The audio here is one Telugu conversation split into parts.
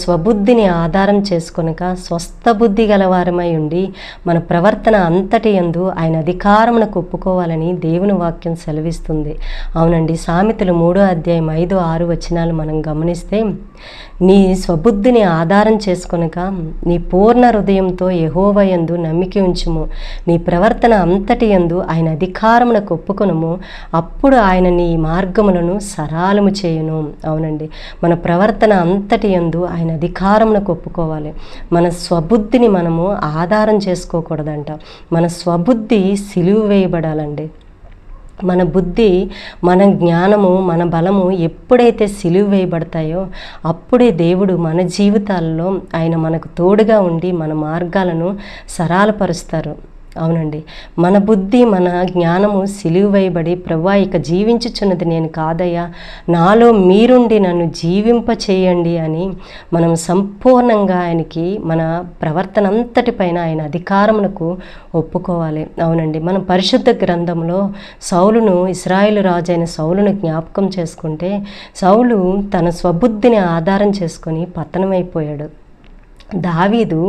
స్వబుద్ధిని ఆధారం చేసుకొనక స్వస్థ బుద్ధి గలవారమై ఉండి మన ప్రవర్తన అంతటి యందు ఆయన అధికారమునకు ఒప్పుకోవాలని దేవుని వాక్యం సెలవిస్తుంది. అవునండి, సామెతలు 3:5-6 వచనాలు మనం గమనిస్తే, నీ స్వబుద్ధిని ఆధారం చేసుకొనక నీ పూర్ణ హృదయంతో యెహోవా యందు నమ్మిక ఉంచుము, నీ ప్రవర్తన అంతటి యందు ఆయన అధికారమునకు ఒప్పుకొనుము, అప్పుడు ఆయన నీ మార్గములను సరాలము చేయును. అవునండి, మన ప్రవర్తన అంతటి యందు ఆయన అధికారమునకు ఒప్పుకోవాలి. మన స్వబుద్ధిని మనము ఆధారం చేసుకోకూడదంట. మన స్వబుద్ధి సిలువ వేయబడాలండి. మన బుద్ధి, మన జ్ఞానము, మన బలము ఎప్పుడైతే సిలువ వేయబడతాయో అప్పుడే దేవుడు మన జీవితాల్లో ఆయన మనకు తోడుగా ఉండి మన మార్గాలను సరళపరుస్తారు. అవునండి, మన బుద్ధి, మన జ్ఞానము సిలువ వేయబడి, ప్రభువా ఇక జీవించుచున్నది నేను కాదయ్యా, నాలో మీరుండి నన్ను జీవింపచేయండి అని మనం సంపూర్ణంగా ఆయనకి మన ప్రవర్తన అంతటిపైన ఆయన అధికారమునకు ఒప్పుకోవాలి. అవునండి, మనం పరిశుద్ధ గ్రంథంలో సౌలును, ఇశ్రాయేలు రాజు అయిన సౌలును జ్ఞాపకం చేసుకుంటే, సౌలు తన స్వబుద్ధిని ఆధారం చేసుకొని పతనమైపోయాడు. దావీదు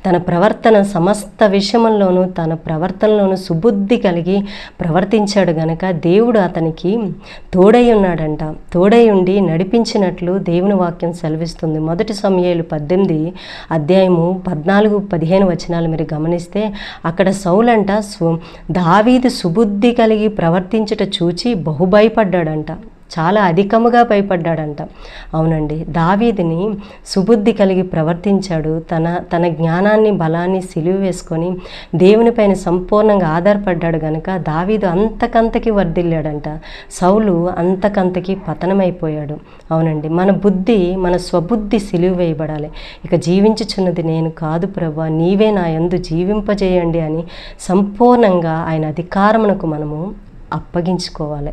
తన ప్రవర్తన సమస్త విషయంలోనూ, తన ప్రవర్తనలోనూ సుబుద్ధి కలిగి ప్రవర్తించాడు గనక దేవుడు అతనికి తోడై ఉన్నాడంట. తోడై ఉండి నడిపించినట్లు దేవుని వాక్యం సెలవిస్తుంది. 1 సమూయేలు 18:14-15 వచనాలు మీరు గమనిస్తే, అక్కడ సౌలంట దావీదు సుబుద్ధి కలిగి ప్రవర్తించుట చూచి బహుభయపడ్డాడంట. చాలా అధికముగా భయపడ్డాడంట. అవునండి, దావీదుని సుబుద్ధి కలిగి ప్రవర్తించాడు. తన జ్ఞానాన్ని, బలాన్ని సిలువ వేసుకొని దేవునిపైన సంపూర్ణంగా ఆధారపడ్డాడు గనక దావీదు అంతకంతకి వర్ధిల్లాడంట. సౌలు అంతకంతకి పతనమైపోయాడు. అవునండి, మన బుద్ధి, మన స్వబుద్ధి సిలువ వేయబడాలి. ఇక జీవించుచున్నది నేను కాదు ప్రభువా, నీవే నా యందు జీవింపజేయండి అని సంపూర్ణంగా ఆయన అధికారమునకు మనము అప్పగించుకోవాలి.